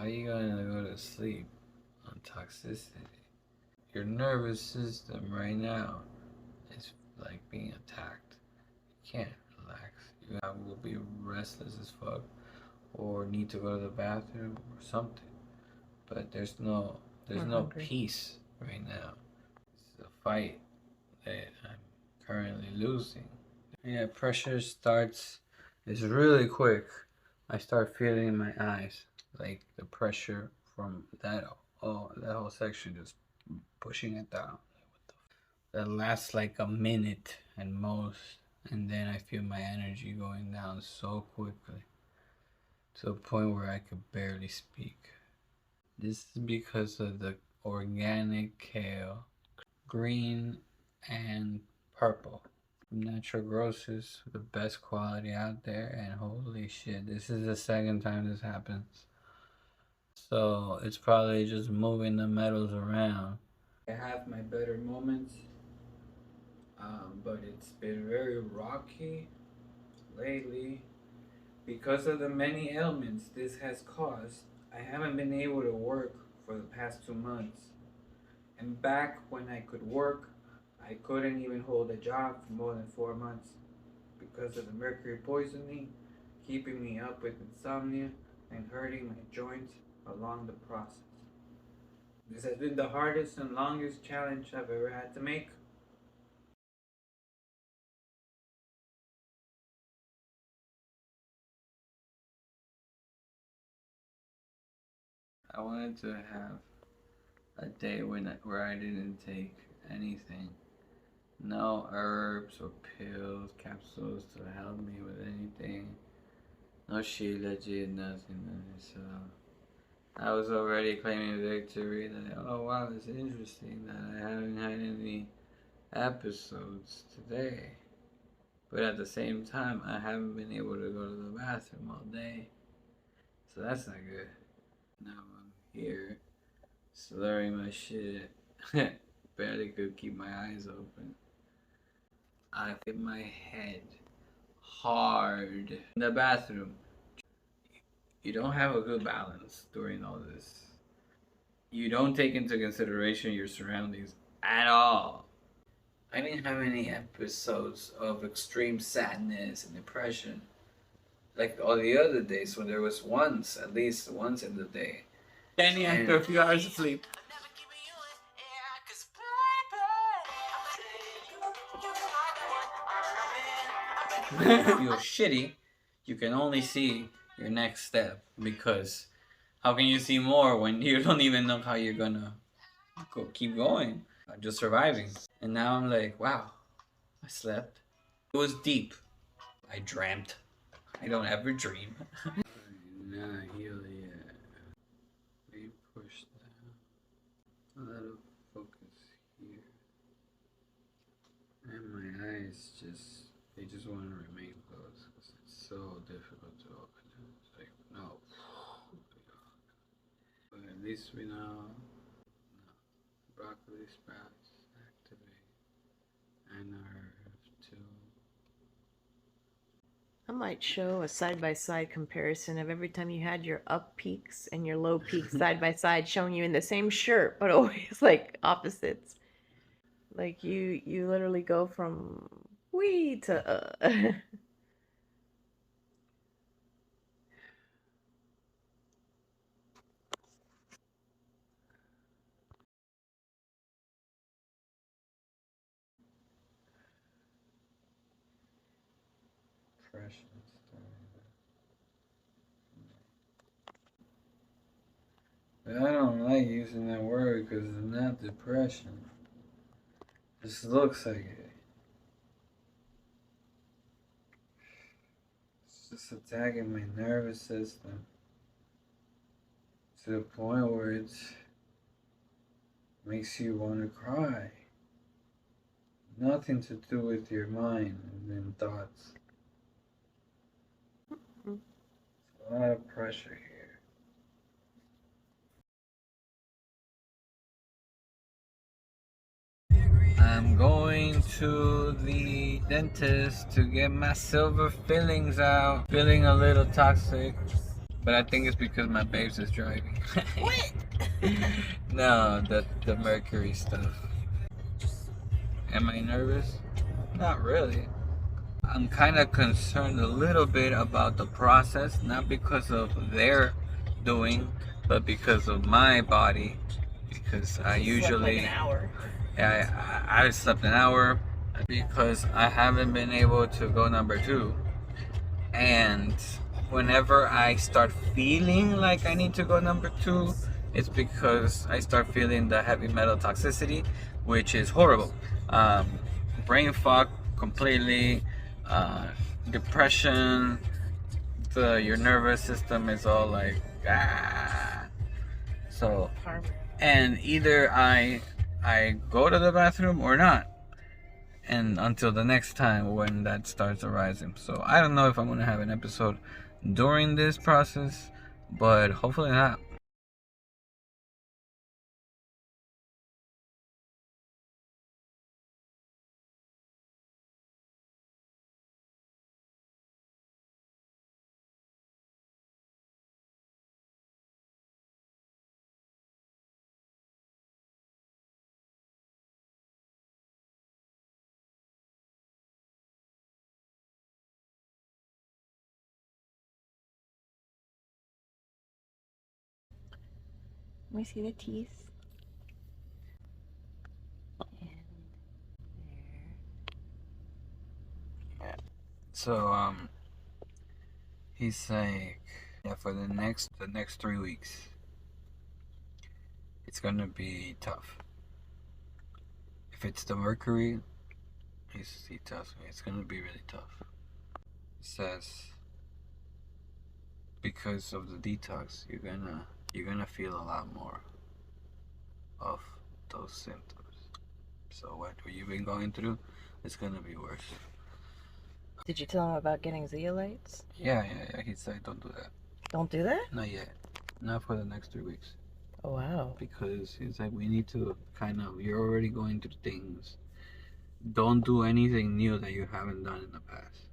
are you gonna go to sleep on toxicity? Your nervous system right now is like being attacked. You can't relax. You will be restless as fuck or need to go to the bathroom or something. But there's no peace right now. It's a fight that I'm currently losing. Yeah, pressure starts, it's really quick. I start feeling in my eyes, like the pressure from that whole section just pushing it down. That lasts like a minute at most, and then I feel my energy going down so quickly to a point where I could barely speak. This is because of the organic kale, green and purple. Natural grocers, the best quality out there, and holy shit, this is the second time this happens. So it's probably just moving the metals around. I have my better moments, but it's been very rocky lately because of the many ailments this has caused. I haven't been able to work for the past 2 months. And back when I could work, I couldn't even hold a job for more than 4 months because of the mercury poisoning, keeping me up with insomnia and hurting my joints along the process. This has been the hardest and longest challenge I've ever had to make. I wanted to have a day where I didn't take anything. No herbs or pills, capsules to help me with anything. No shit, legit, nothing. So I was already claiming victory that, oh wow, it's interesting that I haven't had any episodes today. But at the same time, I haven't been able to go to the bathroom all day. So that's not good. Now I'm here, slurring my shit. Barely could keep my eyes open. I hit my head hard in the bathroom. You don't have a good balance during all this. You don't take into consideration your surroundings at all. I didn't have any episodes of extreme sadness and depression like all the other days when there was at least once in the day. Danny after a few hours of sleep. If you feel shitty, you can only see your next step, because how can you see more when you don't even know how you're gonna keep going? I'm just surviving. And now I'm like, wow, I slept. It was deep. I dreamt. I don't ever dream. Nah, heal yet. We push that. A little focus here. And my eyes they just want to remain closed because it's so difficult to open them. It's like, no. But at least we know. No. Broccoli sprouts activate. And our F2. I might show a side-by-side comparison of every time you had your up peaks and your low peaks side by side, showing you in the same shirt, but always like opposites. Like you literally go from wee to Depression. But I don't like using that word because it's not depression. It just looks like it. It's just attacking my nervous system to the point where it makes you want to cry. Nothing to do with your mind and thoughts. It's a lot of pressure here. I'm going to the dentist to get my silver fillings out. Feeling a little toxic. But I think it's because my babes is driving. What? No, the mercury stuff. Am I nervous? Not really. I'm kind of concerned a little bit about the process, not because of their doing, but because of my body. Because I usually, Slept like an hour. I slept an hour because I haven't been able to go number two. And whenever I start feeling like I need to go number two, it's because I start feeling the heavy metal toxicity, which is horrible. Um, Brain fog completely, uh, depression, your nervous system is all like, ah. So, and either I go to the bathroom or not, and until the next time when that starts arising. So I don't know if I'm gonna have an episode during this process, but hopefully not. Let me see the teeth. And there. So he's like, yeah, for the next 3 weeks, it's gonna be tough. If it's the mercury, he tells me it's gonna be really tough. He says because of the detox, you're gonna feel a lot more of those symptoms. So what you've been going through, it's gonna be worse. Did you tell him about getting zeolites? Yeah. He said don't do that. Don't do that? Not yet. Not for the next 3 weeks. Oh, wow. Because he's like, we need to you're already going through things. Don't do anything new that you haven't done in the past.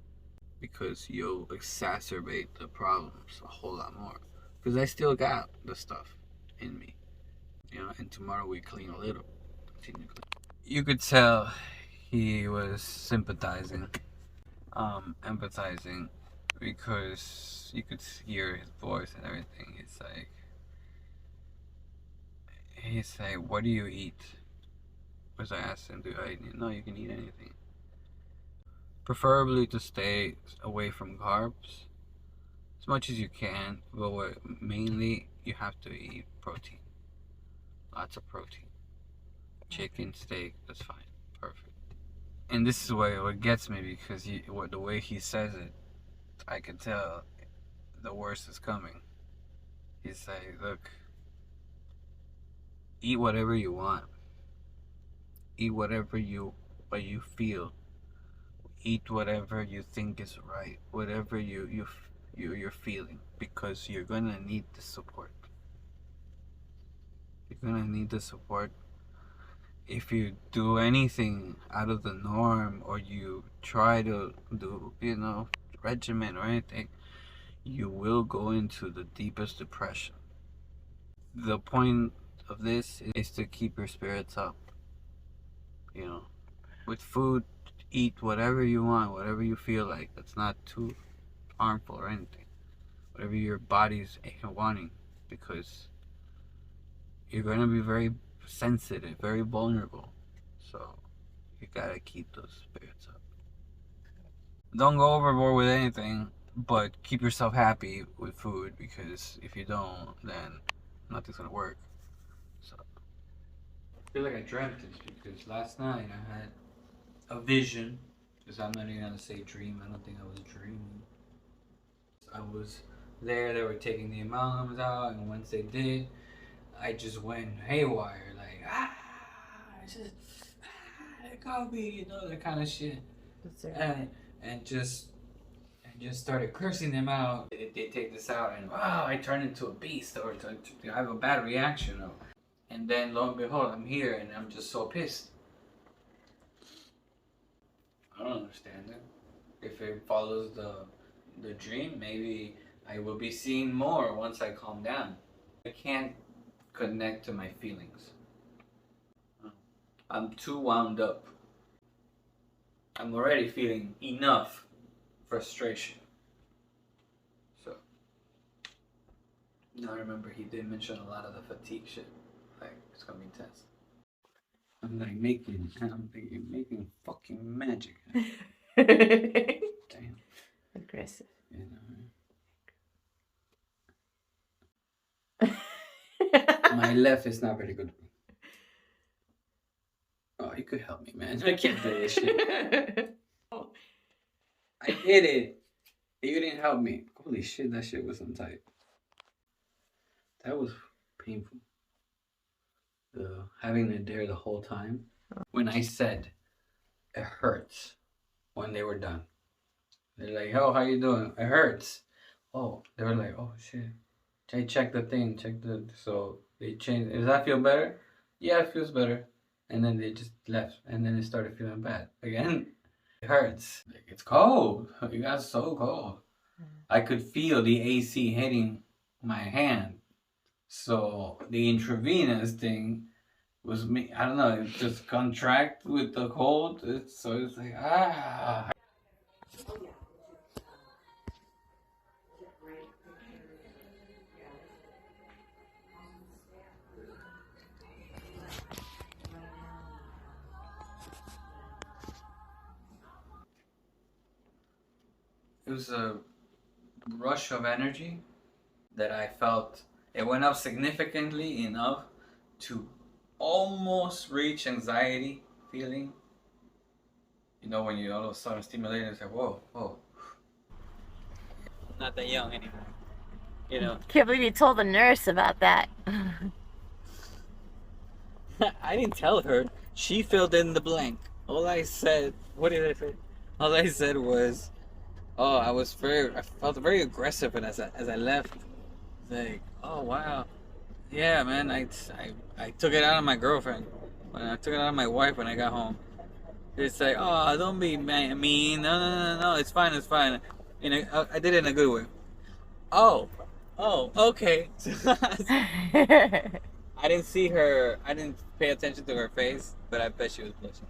Because you'll exacerbate the problems a whole lot more. Because I still got the stuff in me. And tomorrow we clean a little. Continue clean. You could tell he was sympathizing, empathizing, because you could hear his voice and everything. He's like, what do you eat? Because I asked him, do I eat? No, you can eat anything. Preferably to stay away from carbs as much as you can, but mainly you have to eat protein. Lots of protein. Chicken, steak, that's fine. Perfect. And this is what gets me, because the way he says it, I can tell the worst is coming. He's like, look, eat whatever you want. Eat whatever what you feel. Eat whatever you think is right. Whatever you're feeling, because you're gonna need the support. You're gonna need the support. If you do anything out of the norm, or you try to do, regimen or anything, you will go into the deepest depression. The point of this is to keep your spirits up. With food, eat whatever you want, whatever you feel like. That's not too harmful or anything. Whatever your body's wanting, because you're gonna be very sensitive, very vulnerable. So you gotta keep those spirits up. Don't go overboard with anything, but keep yourself happy with food, because if you don't, then nothing's gonna work. So I feel like I dreamt this, because last night I had a vision. Because I'm not even gonna say dream. I don't think I was dreaming. I was there. They were taking the amalgams out, and once they did, I just went haywire, like it's just let go me, that kind of shit, and just started cursing them out. They take this out, and wow, I turn into a beast, or I have a bad reaction, and then lo and behold, I'm here, and I'm just so pissed. I don't understand it. If it follows the dream, maybe I will be seeing more once I calm down. I can't connect to my feelings. I'm too wound up. I'm already feeling enough frustration. So, now I remember he did mention a lot of the fatigue shit. Like, it's gonna be intense. I'm thinking, making fucking magic. Damn. Aggressive. You know, my left is not very good. Oh, you could help me, man. I can't do this shit. I did it. You didn't help me. Holy shit, that shit was untight. That was painful. Having it there the whole time. When I said it hurts when they were done. They're like, "Oh, how you doing? It hurts." Oh, they were like, "Oh shit." I checked the thing, so they changed. Does that feel better? Yeah, it feels better. And then they just left, and then it started feeling bad again. It hurts. Like, it's cold. It got so cold. I could feel the AC hitting my hand. So the intravenous thing was me. I don't know. It just contract with the cold. So it's like ah. It was a rush of energy that I felt. It went up significantly enough to almost reach anxiety feeling. You know, when you all of a sudden stimulated, it's like, whoa, whoa. I'm not that young anymore. You know. Can't believe you told the nurse about that. I didn't tell her. She filled in the blank. All I said, what did I say? All I said was, oh, I felt very aggressive, and as I left, like, oh wow, yeah, man, I took it out on my girlfriend. When I took it out on my wife when I got home. It's like, oh, don't be mean. No, it's fine, it's fine. You know, I did it in a good way. Oh, okay. I didn't see her. I didn't pay attention to her face, but I bet she was blushing.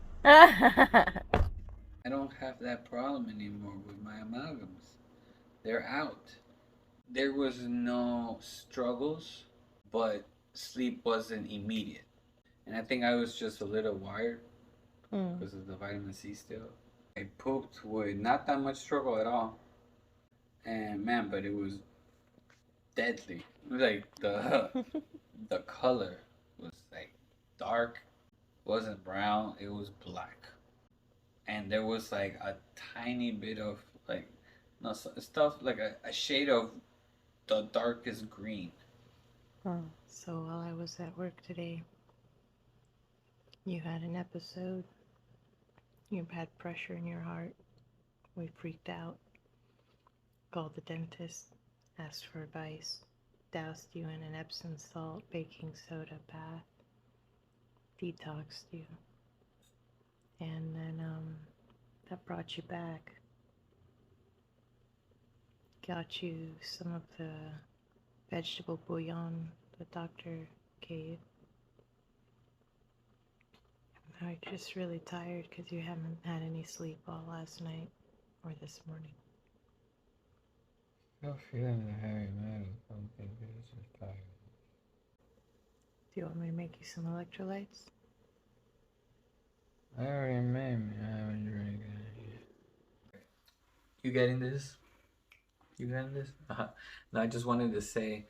I don't have that problem anymore with my amalgams. They're out. There was no struggles, but sleep wasn't immediate. And I think I was just a little wired because of the vitamin C still. I pooped with not that much struggle at all. And man, but it was deadly. It was like the color was like dark. It wasn't brown, it was black. And there was like a tiny bit of like no stuff like a shade of the darkest green. Oh, so while I was at work today, you had an episode. You had pressure in your heart. We freaked out. Called the dentist. Asked for advice. Doused you in an Epsom salt baking soda bath. Detoxed you. And then that brought you back. Got you some of the vegetable bouillon the doctor gave. I'm just really tired because you haven't had any sleep all last night or this morning. Still feeling the hairy man. Something is just tired. Do you want me to make you some electrolytes? I already made me. I haven't drank it. You getting this? You getting this? No, I just wanted to say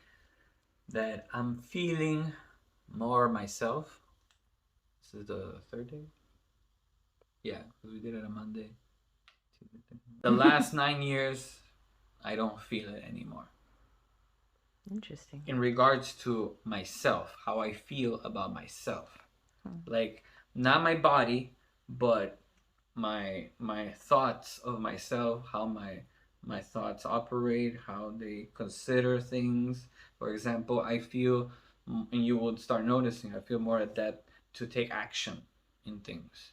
that I'm feeling more myself. This is the third day? Yeah, because we did it on Monday. The last 9 years, I don't feel it anymore. Interesting. In regards to myself, how I feel about myself. Like, not my body, but my thoughts of myself, how my thoughts operate, how they consider things. For example, I feel, and you will start noticing, I feel more adept to take action in things.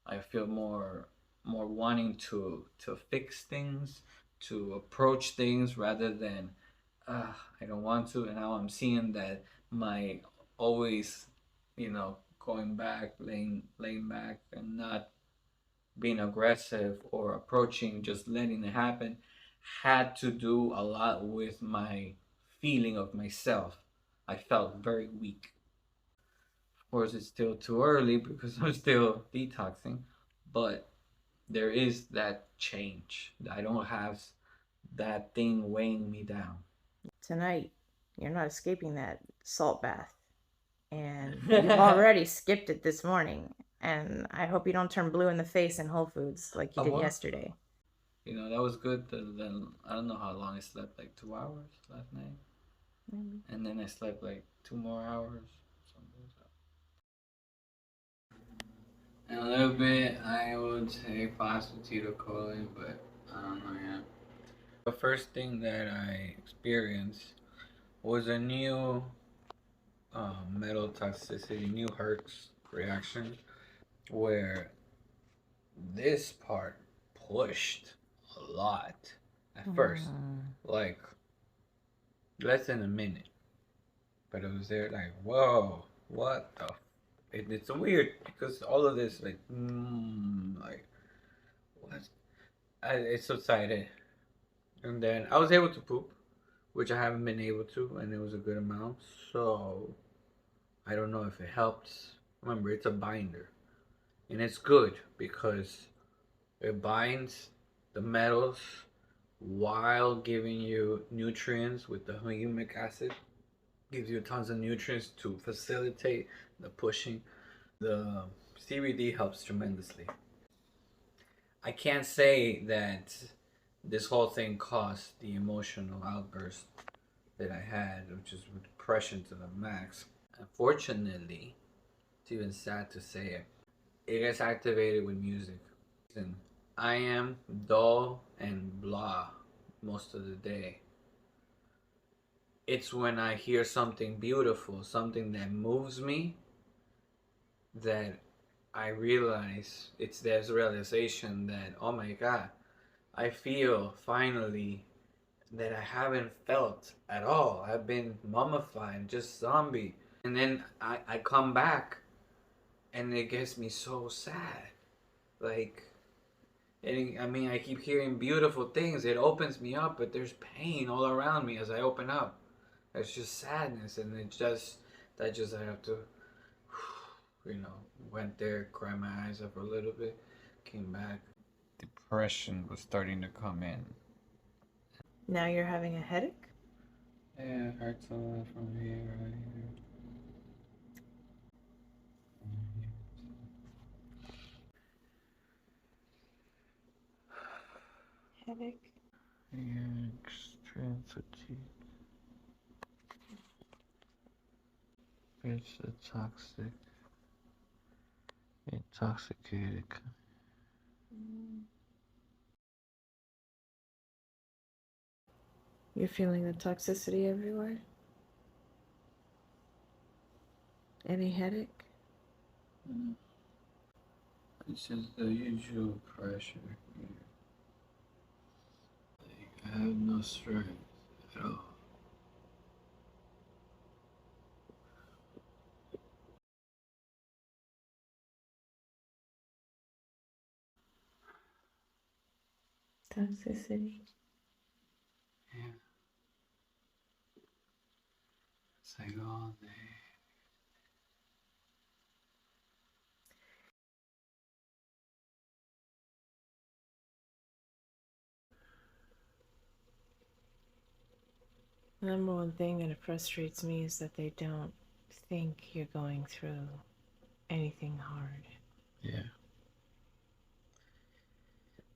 I feel more wanting to fix things, to approach things rather than I don't want to. And now I'm seeing that my always, going back, laying back, and not being aggressive or approaching, just letting it happen, had to do a lot with my feeling of myself. I felt very weak. Of course, it's still too early because I'm still detoxing, but there is that change. I don't have that thing weighing me down. Tonight, you're not escaping that salt bath. And you've already skipped it this morning. And I hope you don't turn blue in the face in Whole Foods like you did yesterday. That was good. Then I don't know how long I slept, like 2 hours last night. And then I slept like 2 more hours. In a little bit, I would say phosphatidylcholine, but I don't know yet. The first thing that I experienced was a new metal toxicity, new Hertz reaction, where this part pushed a lot at first, like less than a minute, but it was there like, whoa, what the? It's weird because all of this like what? It subsided, and then I was able to poop, which I haven't been able to, and it was a good amount. So I don't know if it helps. Remember, it's a binder, and it's good because it binds the metals while giving you nutrients with the humic acid. Gives you tons of nutrients to facilitate the pushing. The CBD helps tremendously. I can't say that this whole thing caused the emotional outburst that I had, which is depression to the max. Unfortunately, it's even sad to say it. It gets activated with music. And I am dull and blah most of the day. It's when I hear something beautiful, something that moves me, that I realize it's this realization that, oh my God, I feel finally that I haven't felt at all. I've been mummified, just zombie. And then I come back and it gets me so sad. Like, I mean, I keep hearing beautiful things. It opens me up, but there's pain all around me as I open up. It's just sadness, and I have to, went there, cried my eyes up a little bit, came back. Depression was starting to come in. Now you're having a headache? Yeah, it hurts a lot from here, right here. Headache? Yeah, extreme fatigue. It's a toxic, intoxicated. You're feeling the toxicity everywhere? Any headache? It's just the usual pressure here. Like, I have no strength at all. Toxicity. Yeah. It's like all day. The number one thing that frustrates me is that they don't think you're going through anything hard. Yeah.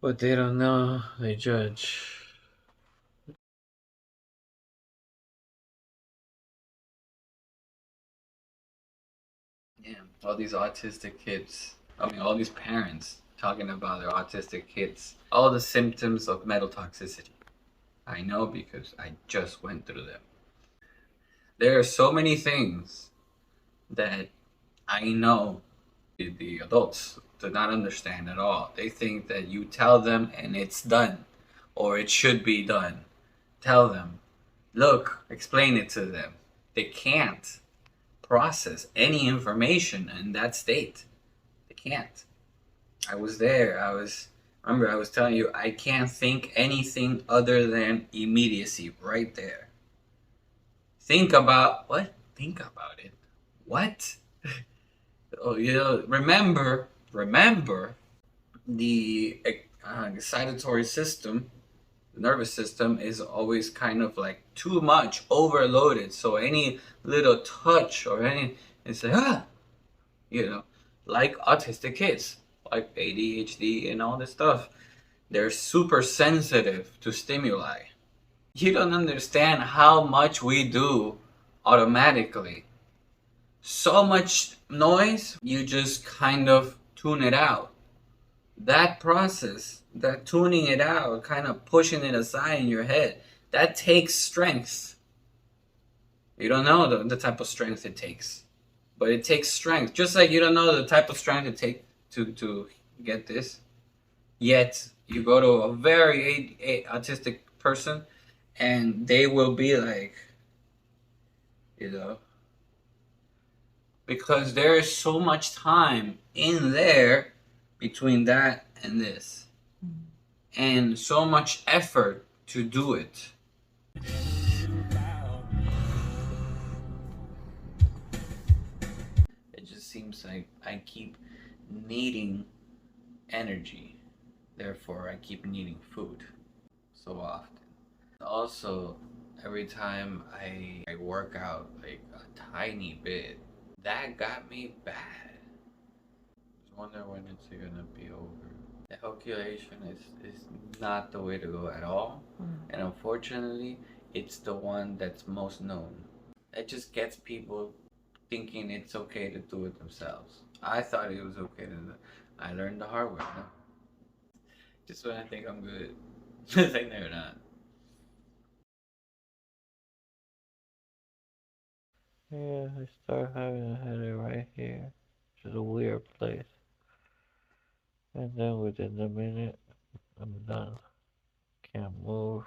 But they don't know, they judge. Yeah, all these autistic kids. I mean, all these parents talking about their autistic kids. All the symptoms of metal toxicity. I know because I just went through them. There are so many things that I know the adults do not understand at all. They think that you tell them and it's done. or it should be done. Tell them, look, explain it to them. They can't process any information in that state. They can't. I was there. Remember, I was telling you, I can't think anything other than immediacy right there. Think about what? Think about it. What? Oh, remember the excitatory system, the nervous system is always kind of like too much overloaded. So any little touch or any, it's like, like autistic kids, like ADHD and all this stuff. They're super sensitive to stimuli. You don't understand how much we do automatically. So much noise, you just kind of tune it out. That process, that tuning it out, kind of pushing it aside in your head, that takes strength. You don't know the type of strength it takes, but it takes strength. Just like you don't know the type of strength it takes to get this. Yet you go to a very autistic person, and they will be like, you know, because there is so much time in there between that and this, and so much effort to do it. It just seems like I keep needing energy, therefore I keep needing food so often. Also, every time I work out like a tiny bit, that got me bad. I just wonder when it's gonna be over. The calculation is not the way to go at all, and unfortunately, it's the one that's most known. It just gets people thinking it's okay to do it themselves. I thought it was okay to do it. I learned the hard way. No? Just when I think I'm good, I think they're not. Yeah, I start having a headache right here, which is a weird place. And then within a minute, I'm done. Can't move.